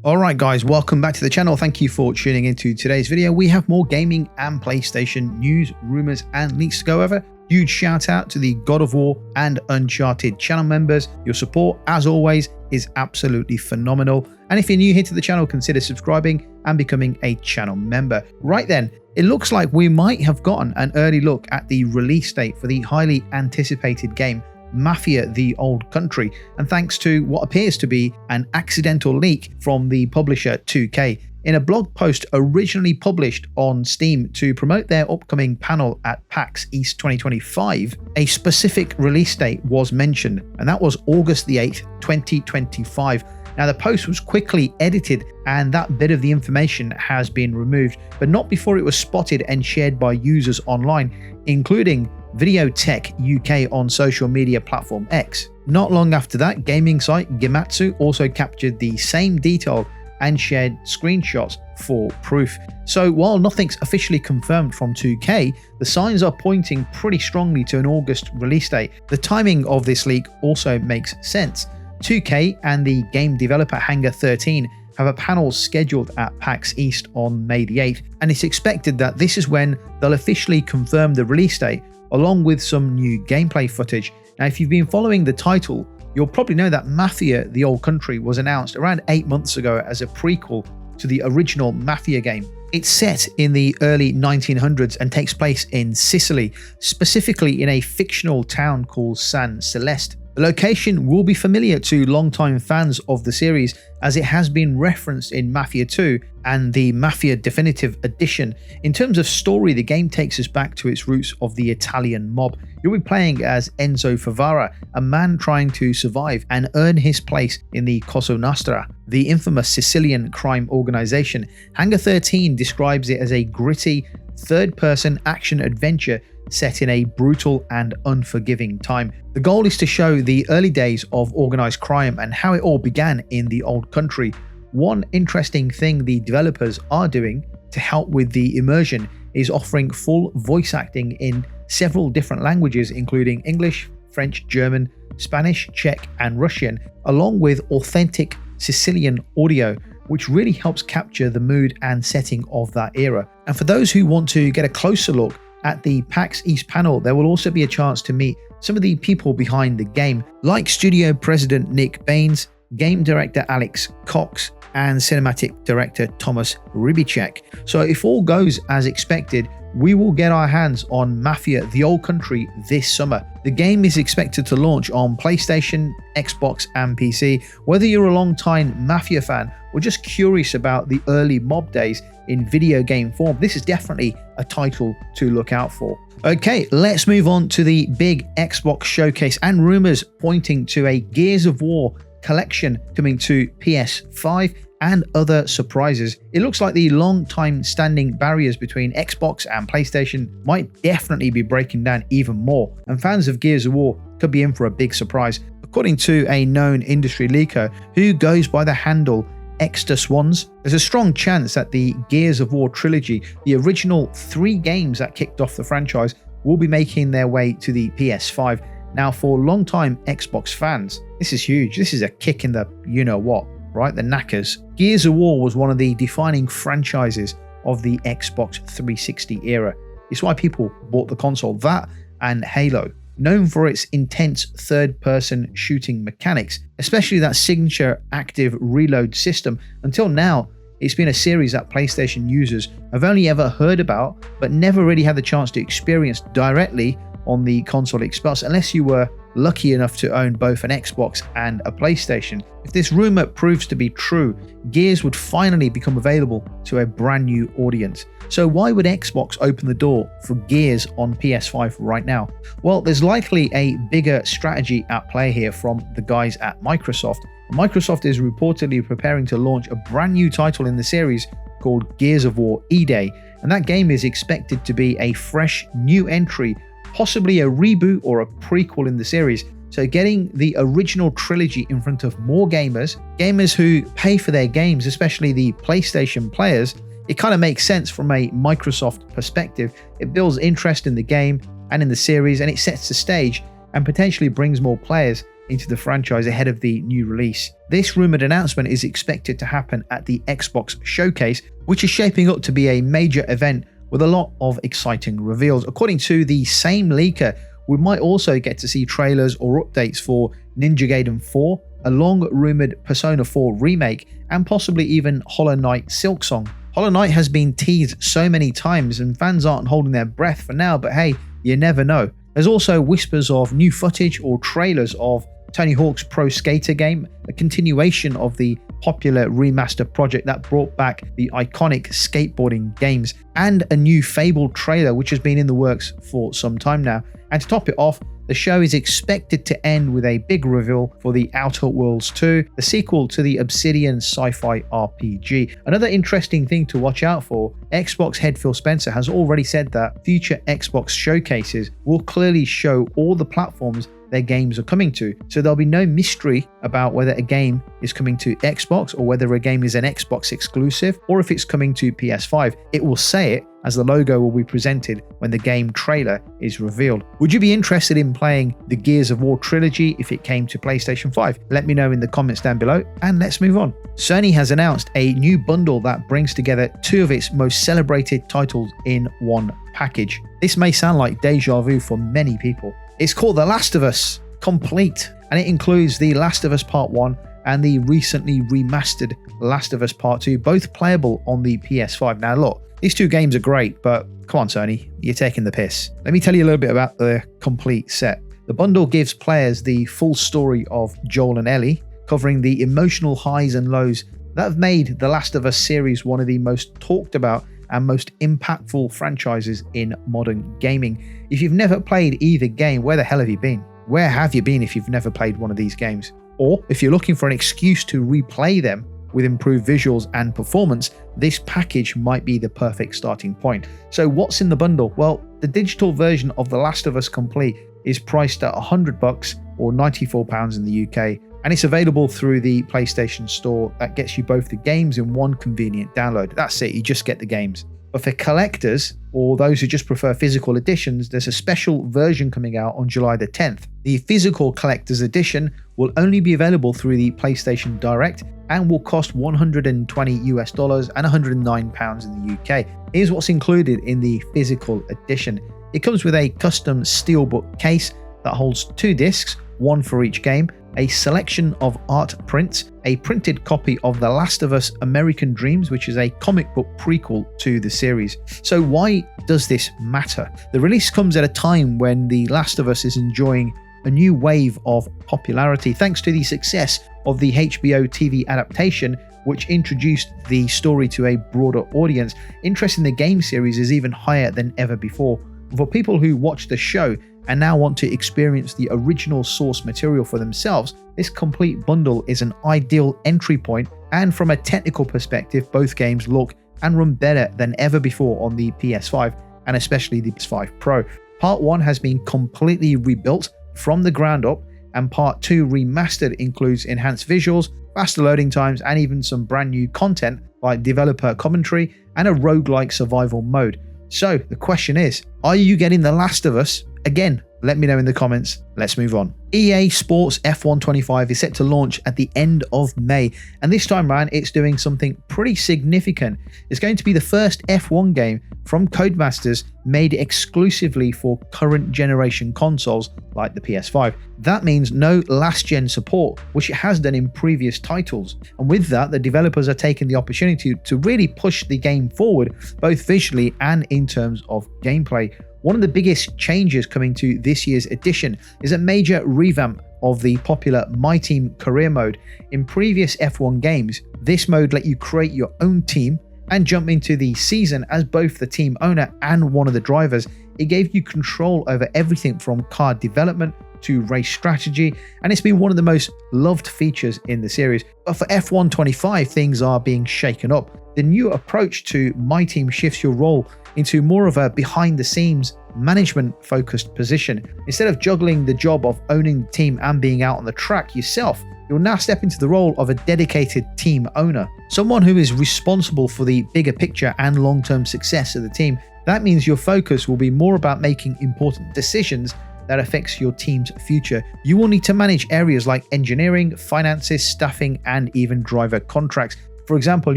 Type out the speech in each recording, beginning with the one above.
Alright guys, welcome back to the channel. Thank you for tuning into today's video. We have more gaming and PlayStation news, rumours and leaks to go over. Huge shout out to the God of War and Uncharted channel members. Your support, as always, is absolutely phenomenal. And if you're new here to the channel, consider subscribing and becoming a channel member. Right then, it looks like we might have gotten an early look at the release date for the highly anticipated game Mafia: The Old Country, and thanks to what appears to be an accidental leak from the publisher 2K. In a blog post originally published on Steam to promote their upcoming panel at PAX East 2025, a specific release date was mentioned, and that was August the 8th, 2025. Now the post was quickly edited and that bit of the information has been removed, but not before it was spotted and shared by users online, including Videotech UK on social media platform X. Not long after that, gaming site Gematsu also captured the same detail and shared screenshots for proof. So while nothing's officially confirmed from 2K, the signs are pointing pretty strongly to an August release date. The timing of this leak also makes sense. 2K and the game developer Hangar 13 have a panel scheduled at PAX East on May the 8th, and it's expected that this is when they'll officially confirm the release date, along with some new gameplay footage. Now, if you've been following the title, you'll probably know that Mafia: The Old Country was announced around 8 months ago as a prequel to the original Mafia game. It's set in the early 1900s and takes place in Sicily, specifically in a fictional town called San Celeste. The location will be familiar to longtime fans of the series, as it has been referenced in Mafia 2 and the Mafia Definitive Edition. In terms of story, the game takes us back to its roots of the Italian mob. You'll be playing as Enzo Favara, a man trying to survive and earn his place in the Cosa Nostra, the infamous Sicilian crime organization. Hangar 13 describes it as a gritty, third-person action adventure set in a brutal and unforgiving time. The goal is to show the early days of organized crime and how it all began in the old country. One interesting thing the developers are doing to help with the immersion is offering full voice acting in several different languages, including English, French, German, Spanish, Czech, and Russian, along with authentic Sicilian audio, which really helps capture the mood and setting of that era. And for those who want to get a closer look at the PAX East panel, there will also be a chance to meet some of the people behind the game, like studio president Nick Baines, game director Alex Cox, and cinematic director Thomas Rybicek. So if all goes as expected, we will get our hands on Mafia: The Old Country this summer. The game is expected to launch on PlayStation, Xbox, and PC. Whether you're a long-time Mafia fan or just curious about the early mob days in video game form, this is definitely a title to look out for. Okay, let's move on to the big Xbox showcase and rumors pointing to a Gears of War collection coming to PS5 and other surprises. It looks like the long-time standing barriers between Xbox and PlayStation might definitely be breaking down even more, and fans of Gears of War could be in for a big surprise. According to a known industry leaker who goes by the handle Extra Swans, there's a strong chance that the Gears of War trilogy, the original 3 games that kicked off the franchise, will be making their way to the PS5. Now, for long-time Xbox fans, this is huge. This is a kick in the you-know-what, right? The knackers. Gears of War was one of the defining franchises of the Xbox 360 era. It's why people bought the console. That and Halo. Known for its intense third-person shooting mechanics, especially that signature active reload system. Until now, it's been a series that PlayStation users have only ever heard about, but never really had the chance to experience directly on the console Xbox, unless you were lucky enough to own both an Xbox and a PlayStation. If this rumor proves to be true, Gears would finally become available to a brand new audience. So why would Xbox open the door for Gears on PS5 right now? Well, there's likely a bigger strategy at play here from the guys at Microsoft. Microsoft is reportedly preparing to launch a brand new title in the series called Gears of War E-Day, and that game is expected to be a fresh new entry, possibly a reboot or a prequel in the series. So getting the original trilogy in front of more gamers who pay for their games, especially the PlayStation players, it kind of makes sense from a Microsoft perspective. It builds interest in the game and in the series, and it sets the stage and potentially brings more players into the franchise ahead of the new release. This rumored announcement is expected to happen at the Xbox Showcase, which is shaping up to be a major event with a lot of exciting reveals. According to the same leaker, we might also get to see trailers or updates for Ninja Gaiden 4, a long-rumored Persona 4 remake, and possibly even Hollow Knight Silksong. Hollow Knight has been teased so many times and fans aren't holding their breath for now, but hey, you never know. There's also whispers of new footage or trailers of Tony Hawk's Pro Skater game, a continuation of the popular remaster project that brought back the iconic skateboarding games, and a new Fable trailer which has been in the works for some time now. And to top it off, the show is expected to end with a big reveal for the Outer Worlds 2, the sequel to the Obsidian sci-fi RPG. Another interesting thing to watch out for, Xbox head Phil Spencer has already said that future Xbox showcases will clearly show all the platforms their games are coming to. So there'll be no mystery about whether a game is coming to Xbox or whether a game is an Xbox exclusive or if it's coming to PS5. It will say it as the logo will be presented when the game trailer is revealed. Would you be interested in playing the Gears of War trilogy if it came to PlayStation 5? Let me know in the comments down below, and let's move on. Sony has announced a new bundle that brings together two of its most celebrated titles in one package. This may sound like deja vu for many people. It's called The Last of Us Complete, and it includes The Last of Us Part 1 and the recently remastered Last of Us Part 2, both playable on the PS5. Now look, these two games are great, but come on Sony, you're taking the piss. Let me tell you a little bit about the complete set. The bundle gives players the full story of Joel and Ellie, covering the emotional highs and lows that have made The Last of Us series one of the most talked about and most impactful franchises in modern gaming. If you've never played either game, where the hell have you been? Where have you been if you've never played one of these games? Or if you're looking for an excuse to replay them with improved visuals and performance, this package might be the perfect starting point. So what's in the bundle? Well, the digital version of The Last of Us Complete is priced at $100 or £94 in the UK, and it's available through the PlayStation Store. That gets you both the games in one convenient download. That's it, you just get the games. But for collectors, or those who just prefer physical editions, there's a special version coming out on July the 10th. The physical collector's edition will only be available through the PlayStation Direct and will cost $120 US and £109 in the UK. Here's what's included in the physical edition. It comes with a custom steelbook case that holds 2 discs, one for each game, a selection of art prints, a printed copy of The Last of Us American Dreams, which is a comic book prequel to the series. So why does this matter? The release comes at a time when The Last of Us is enjoying a new wave of popularity thanks to the success of the HBO TV adaptation, which introduced the story to a broader audience. Interest in the game series is even higher than ever before. For people who watch the show and now want to experience the original source material for themselves, this complete bundle is an ideal entry point, and from a technical perspective, both games look and run better than ever before on the PS5 and especially the PS5 Pro. Part 1 has been completely rebuilt from the ground up, and Part 2 remastered includes enhanced visuals, faster loading times, and even some brand new content like developer commentary and a roguelike survival mode. So the question is, are you getting The Last of Us? Again, let me know in the comments. Let's move on. EA Sports F1 25 is set to launch at the end of May, and this time around it's doing something pretty significant. It's going to be the first F1 game from Codemasters made exclusively for current generation consoles like the PS5. That means no last gen support, which it has done in previous titles. And with that, the developers are taking the opportunity to really push the game forward, both visually and in terms of gameplay. One of the biggest changes coming to this year's edition is a major revamp of the popular My Team career mode. In previous F1 games, this mode let you create your own team and jump into the season as both the team owner and one of the drivers. It gave you control over everything from car development to race strategy, and it's been one of the most loved features in the series. But for F1 25, things are being shaken up. The new approach to My Team shifts your role into more of a behind-the-scenes, management-focused position. Instead of juggling the job of owning the team and being out on the track yourself, you'll now step into the role of a dedicated team owner, someone who is responsible for the bigger picture and long-term success of the team. That means your focus will be more about making important decisions that affects your team's future. You will need to manage areas like engineering, finances, staffing, and even driver contracts. For example,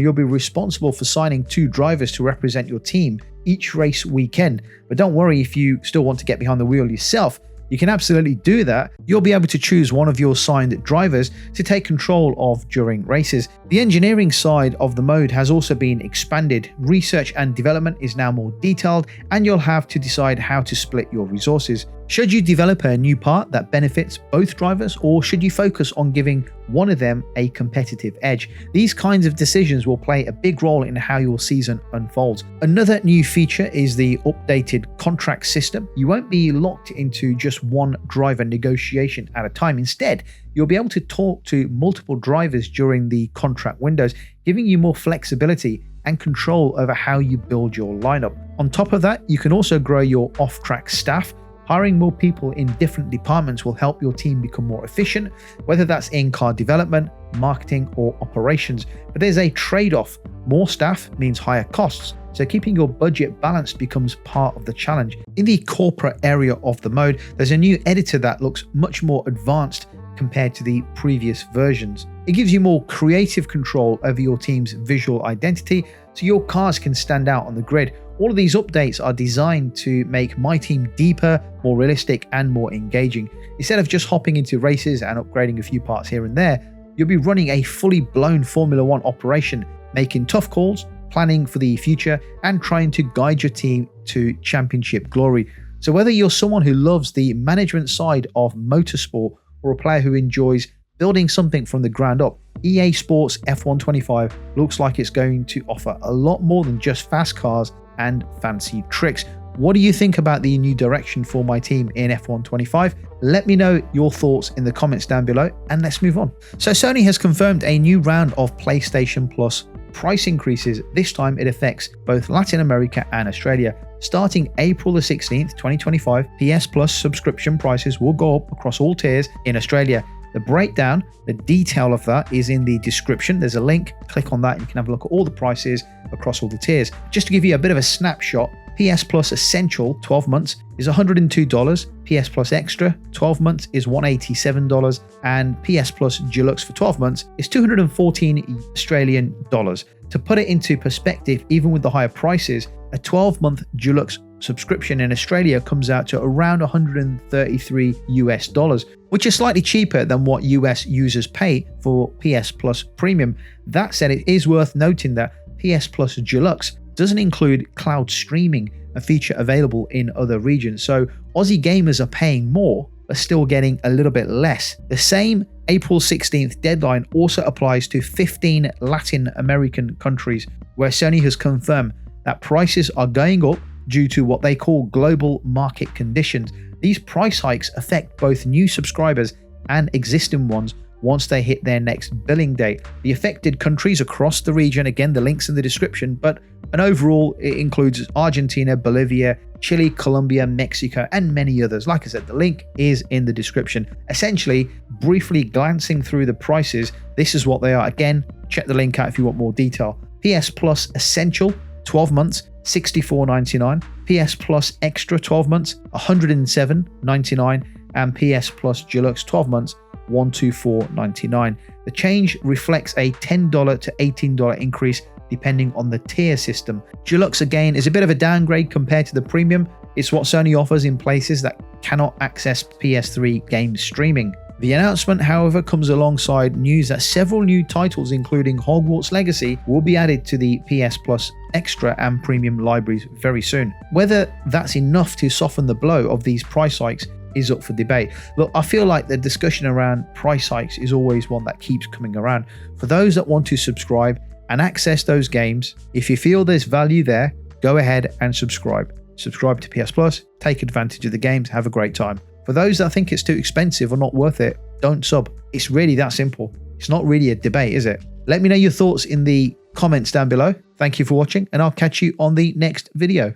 you'll be responsible for signing 2 drivers to represent your team each race weekend. But don't worry if you still want to get behind the wheel yourself. You can absolutely do that. You'll be able to choose one of your signed drivers to take control of during races. The engineering side of the mode has also been expanded. Research and development is now more detailed, and you'll have to decide how to split your resources. Should you develop a new part that benefits both drivers, or should you focus on giving one of them a competitive edge? These kinds of decisions will play a big role in how your season unfolds. Another new feature is the updated contract system. You won't be locked into just one driver negotiation at a time. Instead, you'll be able to talk to multiple drivers during the contract windows, giving you more flexibility and control over how you build your lineup. On top of that, you can also grow your off-track staff. Hiring more people in different departments will help your team become more efficient, whether that's in car development, marketing, or operations. But there's a trade-off. More staff means higher costs, so keeping your budget balanced becomes part of the challenge. In the corporate area of the mode, there's a new editor that looks much more advanced compared to the previous versions. It gives you more creative control over your team's visual identity, so your cars can stand out on the grid. All of these updates are designed to make my team deeper, more realistic, and more engaging. Instead of just hopping into races and upgrading a few parts here and there, you'll be running a fully blown Formula 1 operation, making tough calls, planning for the future, and trying to guide your team to championship glory. So whether you're someone who loves the management side of motorsport or a player who enjoys building something from the ground up, EA Sports F1 25 looks like it's going to offer a lot more than just fast cars and fancy tricks. What do you think about the new direction for my team in F1 25? Let me know your thoughts in the comments down below, and let's move on. So Sony has confirmed a new round of PlayStation Plus price increases. This time it affects both Latin America and Australia. Starting April the 16th, 2025, PS Plus subscription prices will go up across all tiers in Australia. The breakdown, the detail of that is in the description. There's a link, click on that, you can have a look at all the prices across all the tiers. Just to give you a bit of a snapshot, PS Plus Essential 12 months is $102, PS Plus Extra 12 months is $187, and PS Plus Deluxe for 12 months is $214 Australian dollars. To put it into perspective, even with the higher prices, a 12-month Deluxe subscription in Australia comes out to around $133 US, which is slightly cheaper than what US users pay for PS Plus Premium. That said, it is worth noting that PS Plus Deluxe doesn't include cloud streaming, a feature available in other regions. So Aussie gamers are paying more, but still getting a little bit less. The same April 16th deadline also applies to 15 Latin American countries, where Sony has confirmed that prices are going up due to what they call global market conditions. These price hikes affect both new subscribers and existing ones once they hit their next billing date. The affected countries across the region, again, the link's in the description, but overall it includes Argentina, Bolivia, Chile, Colombia, Mexico, and many others. Like I said, the link is in the description. Essentially, briefly glancing through the prices, this is what they are. Again, check the link out if you want more detail. PS Plus Essential, 12 months, $64.99, PS Plus Extra 12 months, $107.99, and PS Plus Deluxe 12 months, $124.99. The change reflects a $10 to $18 increase depending on the tier system. Deluxe again is a bit of a downgrade compared to the Premium. It's what Sony offers in places that cannot access PS3 game streaming. The announcement, however, comes alongside news that several new titles, including Hogwarts Legacy, will be added to the PS Plus Extra and Premium libraries very soon. Whether that's enough to soften the blow of these price hikes is up for debate. Look, I feel like the discussion around price hikes is always one that keeps coming around. For those that want to subscribe and access those games, if you feel there's value there, go ahead and subscribe. Subscribe to PS Plus, take advantage of the games, have a great time. For those that think it's too expensive or not worth it, don't sub. It's really that simple. It's not really a debate, is it? Let me know your thoughts in the comments down below. Thank you for watching, and I'll catch you on the next video.